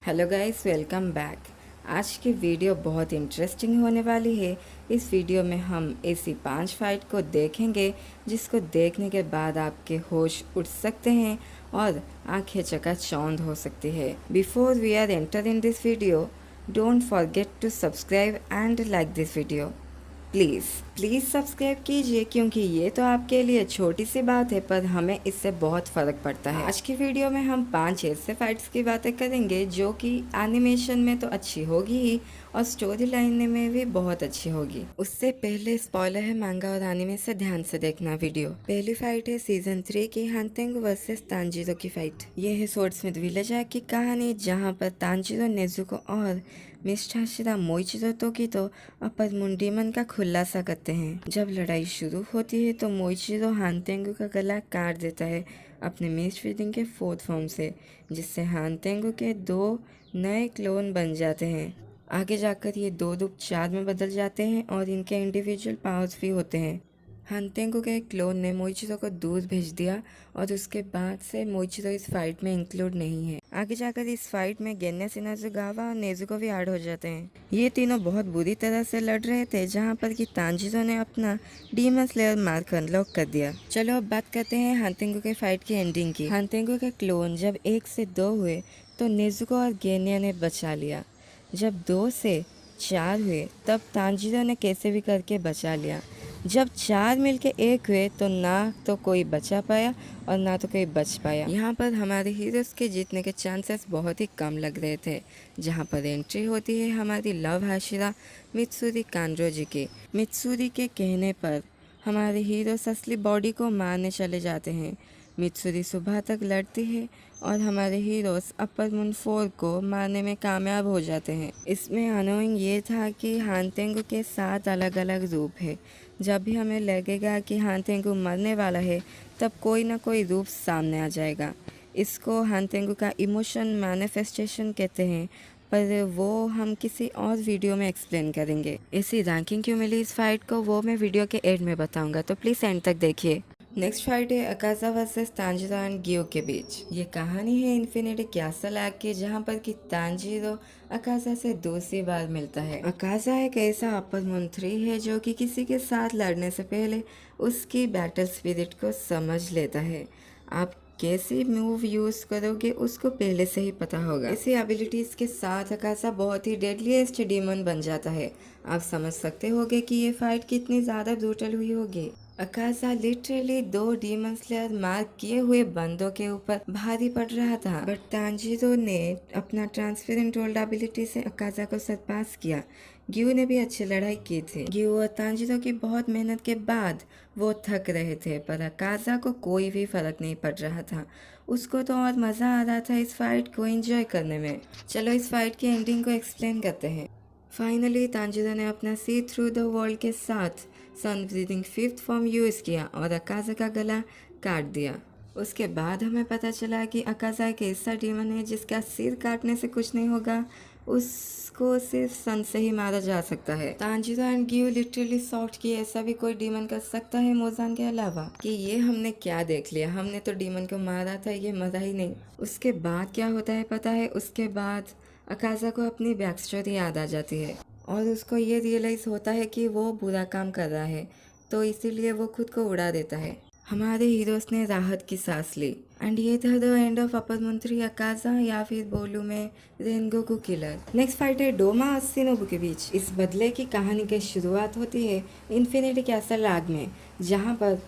Hello guys, welcome back. आज की video बहुत इंटरेस्टिंग होने वाली है। इस वीडियो में हम ऐसी 5 फाइट को देखेंगे जिसको देखने के बाद आपके होश उड़ सकते हैं और आंखें चकाचौंध हो सकती है। Before we are enter in this video, don't forget to subscribe and like this video. Please please subscribe कीजिए, क्योंकि ये तो आपके लिए छोटी सी बात है पर हमें इससे बहुत फ़र्क पड़ता है। आज की वीडियो में हम 5 ऐसे फाइट्स की बातें करेंगे जो कि एनिमेशन में तो अच्छी होगी ही और स्टोरी लाइन में भी बहुत अच्छी होगी। उससे पहले स्पॉइलर है मांगा और एनिमे से ध्यान से देखना वीडियो। पहली फाइट है सीजन 3 की हांतेंगो वर्सेस तांजीरो की फाइट। ये है स्वर्ड्समिथ विलेज की कहानी, जहाँ पर तांजीरो नेजुको और मिस्टर हाशिरा मोइचिरो तोकितो अपर मुंडीमन का खुलासा करते हैं। जब लड़ाई शुरू होती है तो मोइचिरो हांतेंगु का गला काट देता है अपने मिस्ट फीडिंग के 4th फॉर्म से, जिससे हांतेंगु के 2 नए क्लोन बन जाते हैं। आगे जाकर ये 2 रूप 4 में बदल जाते हैं और इनके इंडिविजुअल पावर्स भी होते हैं। हांतेंगु के एक क्लोन ने मोइचिरो को दूर भेज दिया और उसके बाद से मोइचिरो इस फाइट में इंक्लूड नहीं है। आगे जाकर इस फाइट में गेन्या सिनाजुगावा और नेजुको भी ऐड हो जाते हैं। ये तीनों बहुत बुरी तरह से लड़ रहे थे, जहाँ पर कि तांजीरो ने अपना डीमन स्लेयर मार्क अनलॉक कर दिया। चलो अब बात करते हैं हांतेंगु के फाइट की एंडिंग की। हांतेंगु के क्लोन जब 1 से 2 हुए तो नेजुको और गेन्या ने बचा लिया। जब 2 से 4 हुए तब तांजीरो ने कैसे भी करके बचा लिया। जब 4 मिलके 1 हुए तो ना तो कोई बचा पाया और ना तो कोई बच पाया। यहाँ पर हमारे हीरोज के जीतने के चांसेस बहुत ही कम लग रहे थे। जहाँ पर एंट्री होती है हमारी लव हाशिरा मित्सुरी कांड्रोजी की। मित्सुरी के कहने पर हमारे हीरोज असली बॉडी को मारने चले जाते हैं। मित्सुरी सुबह तक लड़ती है और हमारे हीरोज अपर मून 4 को मारने में कामयाब हो जाते हैं। इसमें अनोइंग ये था कि हांतेंगु के 7 अलग अलग रूप है। जब भी हमें लगेगा कि हांतेंगु मरने वाला है तब कोई ना कोई रूप सामने आ जाएगा। इसको हांतेंगु का इमोशन मैनिफेस्टेशन कहते हैं, पर वो हम किसी और वीडियो में एक्सप्लेन करेंगे। ऐसी रैंकिंग क्यों मिली इस फाइट को वो मैं वीडियो के एंड में बताऊंगा, तो प्लीज़ एंड तक देखिए। नेक्स्ट फाइट है अकाजा वर्सेस तांजीरो एंड गियो के बीच। ये कहानी है इन्फिनिटी कैसल आर्क की, जहाँ पर कि तांजीरो अकाजा से दूसरी बार मिलता है। अकाजा एक ऐसा अपर मंत्री है जो कि किसी के साथ लड़ने से पहले उसकी बैटल स्पिरिट को समझ लेता है। आप कैसी मूव यूज करोगे उसको पहले से ही पता होगा। इसी एबिलिटीज के साथ अकाजा बहुत ही डेडलीस्ट डीमन बन जाता है। आप समझ सकते होगे कि ये फाइट कितनी ज्यादा ब्रूटल हुई होगी। अकाजा लिटरली 2 डीमन स्लेयर मार्क किए हुए बंदों के ऊपर भारी पड़ रहा था, बट तांजीरो ने अपना ट्रांसपेरेंट वर्ल्ड एबिलिटी से अकाजा को सरपास किया। गियो ने भी अच्छी लड़ाई की थी। गियो और तांजीरो की बहुत मेहनत के बाद वो थक रहे थे, पर अकाजा को कोई भी फर्क नहीं पड़ रहा था। उसको तो और मजा आ रहा था इस फाइट को एंजॉय करने में। चलो इस फाइट की एंडिंग को एक्सप्लेन करते हैं। फाइनली तांजीरो ने अपना सी थ्रू द वर्ल्ड के साथ sun breathing 5th form use किया और अकाजा का गला काट दिया। उसके बाद हमें पता चला कि अकाजा एक ऐसा डीमन है जिसका सिर काटने से कुछ नहीं होगा, उसको सिर्फ सन से ही मारा जा सकता है। तांजीरो एंड गियो लिटरली सॉफ्ट कि ऐसा भी कोई डीमन कर सकता है मोजान के अलावा। कि ये हमने क्या देख लिया, हमने तो डीमन को मारा था, ये मरा ही नहीं। उसके बाद क्या होता है पता है? उसके बाद अकाजा को अपनी बैक स्टोरी याद आ जाती है और उसको ये रियलाइज होता है कि वो बुरा काम कर रहा है, तो इसीलिए वो खुद को उड़ा देता है। हमारे हीरोज ने राहत की सांस ली। एंड ये था द एंड ऑफ अपर मंत्री अकाजा, या फिर बोलूं मैं रेनगोकू किलर। नेक्स्ट फाइट है डोमा और शिनोबु के बीच। इस बदले की कहानी की शुरुआत होती है इन्फिनिटी कैसल आर्क में, जहाँ पर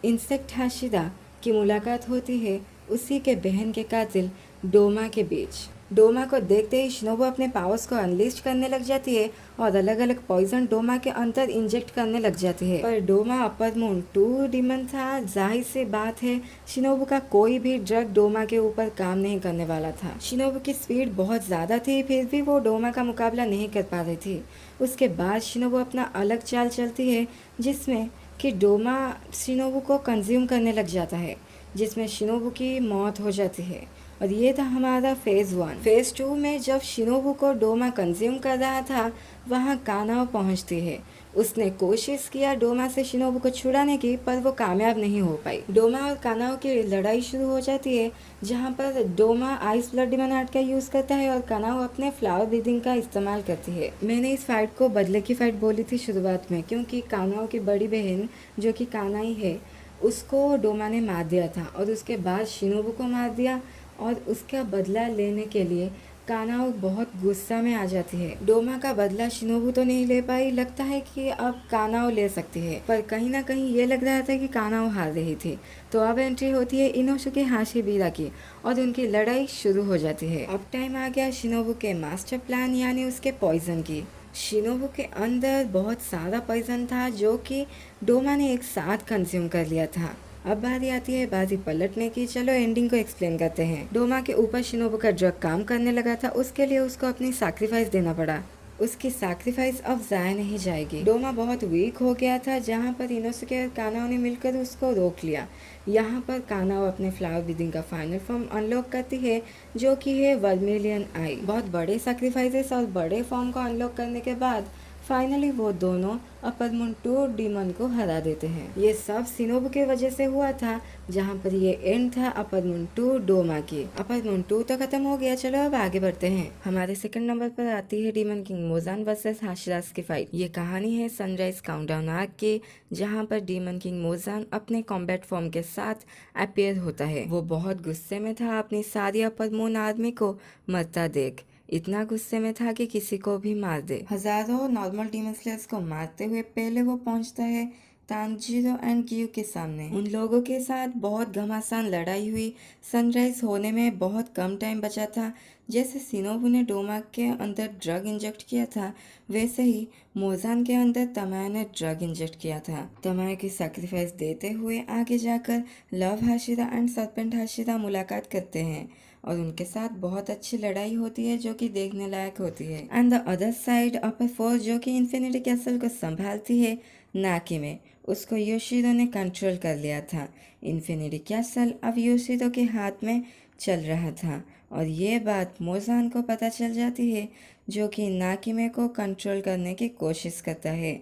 इंसेक्ट हाशिरा की मुलाकात होती है उसी के बहन के कातिल डोमा के बीच। डोमा को देखते ही शिनोबु अपने पावर्स को अनलिस्ट करने लग जाती है और अलग अलग पॉइजन डोमा के अंदर इंजेक्ट करने लग जाती है। पर डोमा अपर मून 2 डीमन था, जाहिर सी बात है शिनोबु का कोई भी ड्रग डोमा के ऊपर काम नहीं करने वाला था। शिनोबु की स्पीड बहुत ज़्यादा थी, फिर भी वो डोमा का मुकाबला नहीं कर पा रही थी। उसके बाद शिनोबु अपना अलग चाल चलती है, जिसमें कि डोमा शिनोबु को कंज्यूम करने लग जाता है, जिसमें शिनोबु की मौत हो जाती है। और ये था हमारा फेज़ 1। फेज़ 2 में जब शिनोबु को डोमा कंज्यूम कर रहा था, वहाँ कानाओ पहुँचती है। उसने कोशिश किया डोमा से शिनोबू को छुड़ाने की, पर वो कामयाब नहीं हो पाई। डोमा और कानाओ की लड़ाई शुरू हो जाती है, जहाँ पर Doma ice blood demon art का यूज करता है और कानाओ अपने फ्लावर ब्रीदिंग का इस्तेमाल करती है। मैंने इस फाइट को बदले की फाइट बोली थी शुरुआत में, क्योंकि कानाओ की बड़ी बहन जो कि कानाई है, उसको डोमा ने मार दिया था और उसके बाद शिनोबू को मार दिया, और उसका बदला लेने के लिए कानाओ बहुत गुस्सा में आ जाती है। डोमा का बदला शिनोबू तो नहीं ले पाई, लगता है कि अब कानाओ ले सकती है, पर कहीं ना कहीं ये लग रहा था कि कानाओ हार रही थी। तो अब एंट्री होती है इनोसुके हाशिबिरा की और उनकी लड़ाई शुरू हो जाती है। अब टाइम आ गया शिनोबू के मास्टर प्लान यानी उसके पॉइजन की। शिनोबू के अंदर बहुत सारा पॉइजन था जो कि डोमा ने एक साथ कंज्यूम कर लिया था। अब बारी आती है बाजी पलटने की। चलो एंडिंग को एक्सप्लेन करते हैं। डोमा के ऊपर शिनोबू का ड्रग काम करने लगा था, उसके लिए उसको अपनी सैक्रिफाइस देना पड़ा। उसकी सैक्रिफाइस अब जाया नहीं जाएगी। डोमा बहुत वीक हो गया था, जहाँ पर इनोसुके और कानाओ ने मिलकर उसको रोक लिया। यहाँ पर कानाओ अपने फ्लावर ब्रीदिंग का फाइनल फॉर्म अनलॉक करती है, जो कि है वर्मिलियन आई। बहुत बड़े सैक्रिफाइसेस और बड़े फॉर्म को अनलॉक करने के बाद फाइनली वो दोनों अपर मून 2 डीमन को हरा देते हैं। ये सब शिनोबू के वजह से हुआ था, जहाँ पर ये एंड था अपर मून 2 डोमा की। अपर मून 2 तो खत्म हो गया, चलो अब आगे बढ़ते हैं। हमारे सेकंड नंबर पर आती है डीमन किंग मोजान वर्सेस हाशिराज की फाइट। ये कहानी है सनराइज काउंटडाउन आर्क की, जहाँ पर डीमन किंग मोजान अपने कॉम्बैट फॉर्म के साथ अपीयर होता है। वो बहुत गुस्से में था अपनी सारी अपर मून आर्मी को मरता देख। इतना गुस्से में था कि किसी को भी मार दे। हजारों नॉर्मल डीमन स्लेयर्स को मारते हुए पहले वो पहुंचता है तानजीरो एंड गियू के सामने। उन लोगों के साथ बहुत घमासान लड़ाई हुई। सनराइज होने में बहुत कम टाइम बचा था। जैसे शिनोबू ने डोमा के अंदर ड्रग इंजेक्ट किया था, वैसे ही मोजान के अंदर तमाया ने ड्रग इंजेक्ट किया था। तमाया की सैक्रिफाइस देते हुए आगे जाकर love Hashira and serpent Hashira मुलाकात करते हैं और उनके साथ बहुत अच्छी लड़ाई होती है, जो कि देखने लायक होती है। And the other side upper force जो कि इन्फिनिटी कैसल को संभालती है नाकी में, उसको योशिरो ने कंट्रोल कर लिया था। इन्फिनिटी कैसल अब योशिरो के हाथ में चल रहा था और ये बात मोजान को पता चल जाती है, जो कि नाकिमे को कंट्रोल करने की कोशिश करता है,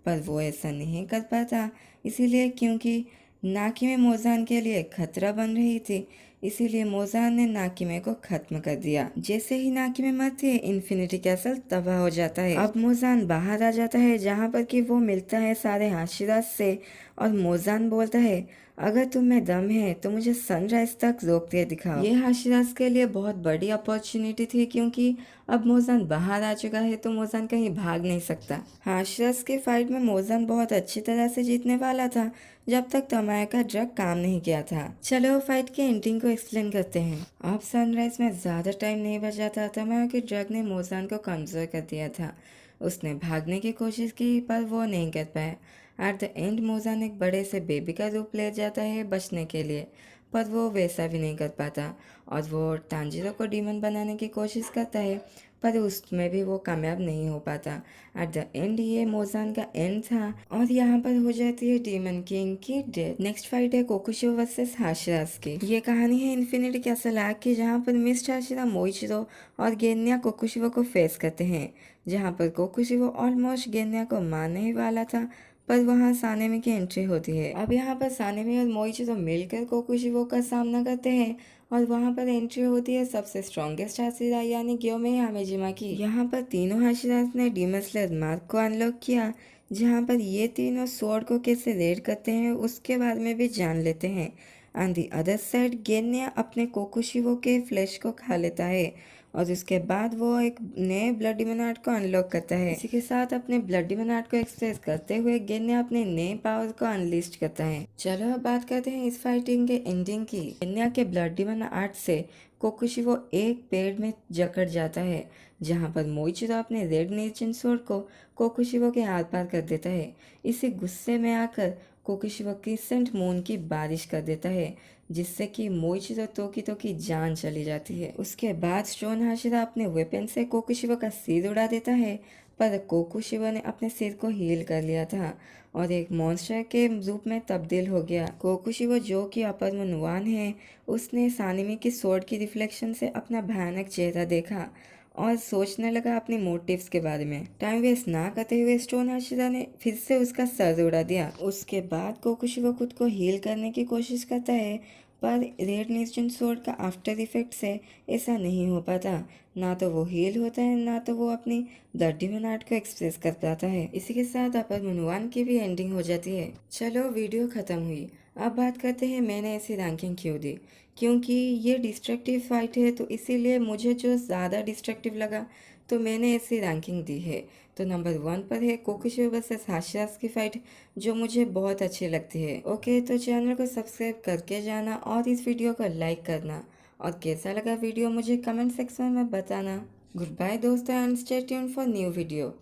पर वो ऐसा नहीं कर पाता, इसीलिए क्योंकि नाकिमे मोजान के लिए खतरा बन रही थी। इसीलिए मोजान ने नाकिमे को खत्म कर दिया। जैसे ही नाकिमे मरती है, इन्फिनिटी कैसल तबाह हो जाता है। अब मोजान बाहर आ जाता है, जहाँ पर कि वो मिलता है सारे हाशिराज से और मोजान बोलता है, अगर तुम में दम है तो मुझे सनराइज तक रोकते दिखाओ। ये हाशिराज के लिए बहुत बड़ी अपॉर्चुनिटी थी, क्योंकि अब मोजान बाहर आ चुका है तो मोजान कहीं भाग नहीं सकता। हाशिराज के फाइट में मोजान बहुत अच्छी तरह से जीतने वाला था, जब तक तमाया का ड्रग काम नहीं किया था। चलो फाइट के एंडिंग को एक्सप्लेन करते हैं। अब सनराइज में ज्यादा टाइम नहीं बचा था। तमाया के ड्रग ने मोजान को कमजोर कर दिया था। उसने भागने की कोशिश की, पर वो नहीं कर पाया। एट द एंड मोजान एक बड़े से बेबी का रूप ले जाता है बचने के लिए, पर वो वैसा भी नहीं कर पाता और वो तांजिरो को डीमन बनाने की कोशिश करता है, पर उसमें भी वो कामयाब नहीं हो पाता। एट द एंड ये मोजान का एंड था और यहाँ पर हो जाती है डीमन किंग की डेथ। नेक्स्ट फाइट है कोकुशिरो वर्सेस हाशिराज की। ये कहानी है इन्फिनिटी कैसल आर्क की, जहाँ पर मिस्ट हाशिरा मोइचिरो और गेन्या कोकुशिरो को फेस करते हैं, जहाँ पर कोकुशिरो ऑलमोस्ट गेन्या को मारने ही वाला था, पर वहाँ सानेमी की एंट्री होती है। अब यहाँ पर सानेमी और मोइचिरो मिलकर कोकुशिरो का सामना करते हैं और वहाँ पर एंट्री होती है सबसे स्ट्रॉन्गेस्ट हाशिरा यानी ग्योमे हामेजिमा की। यहाँ पर तीनों हाशिराज ने डीमन स्लेयर मार्क को अनलॉक किया, जहाँ पर ये तीनों स्वॉर्ड को कैसे रेड करते हैं उसके बारे में भी जान लेते हैं। ऑन दी अदर साइड गेन्या अपने कोकुशिरो के फ्लैश को खा लेता है और उसके बाद वो एक नए ब्लड डिमन आर्ट को अनलॉक करता है। इसी के साथ अपने ब्लड डिमन आर्ट को एक्सप्रेस करते हुए गेन्या अपने नए पावर को अनलिस्ट करता है। चलो अब बात करते हैं इस फाइटिंग के एंडिंग की। गेन्या के ब्लड डिमन आर्ट से कोकुशिरो एक पेड़ में जकड़ जाता है, जहाँ पर मोइचिरो अपने रेड नेचन स्वॉर्ड को कोकुशिरो के आर पार कर देता है। इसी गुस्से में आकर कोकुशिरो क्रिसेंट मून की बारिश कर देता है, जिससे कि मोइचिरो तोकितो की जान चली जाती है। उसके बाद स्टोन हाशिरा अपने वेपन से कोकुशिरो का सिर उड़ा देता है, पर कोकुशिरो ने अपने सिर को हील कर लिया था और एक मॉन्स्टर के रूप में तब्दील हो गया। कोकुशिरो जो कि अपर मून 1 है, उसने सानेमी की स्वॉर्ड की रिफ्लेक्शन से अपना भयानक चेहरा देखा और सोचने लगा अपने मोटिव्स के बारे में। टाइम वेस्ट ना करते हुए स्टोन हाशिरा ने फिर से उसका सर उड़ा दिया। उसके बाद कोकुशिबा खुद को हील करने की कोशिश करता है, पर रेड नेशन स्वॉर्ड का आफ्टर इफेक्ट से ऐसा नहीं हो पाता। ना तो वो हील होता है, ना तो वो अपनी दर्द डिमन को एक्सप्रेस कर पाता है। इसी के साथ अपर मनवान की भी एंडिंग हो जाती है। चलो वीडियो खत्म हुई, अब बात करते हैं मैंने ऐसी रैंकिंग क्यों दी। क्योंकि ये डिस्ट्रक्टिव फाइट है, तो इसीलिए मुझे जो ज़्यादा डिस्ट्रक्टिव लगा तो मैंने ऐसी रैंकिंग दी है। तो नंबर 1 पर है कोकुशिबा वर्सेस हाशिरास की फाइट, जो मुझे बहुत अच्छी लगती है। ओके, तो चैनल को सब्सक्राइब करके जाना और इस वीडियो को लाइक करना, और कैसा लगा वीडियो मुझे कमेंट सेक्शन में बताना। गुड बाय दोस्तों, and stay tuned for new video.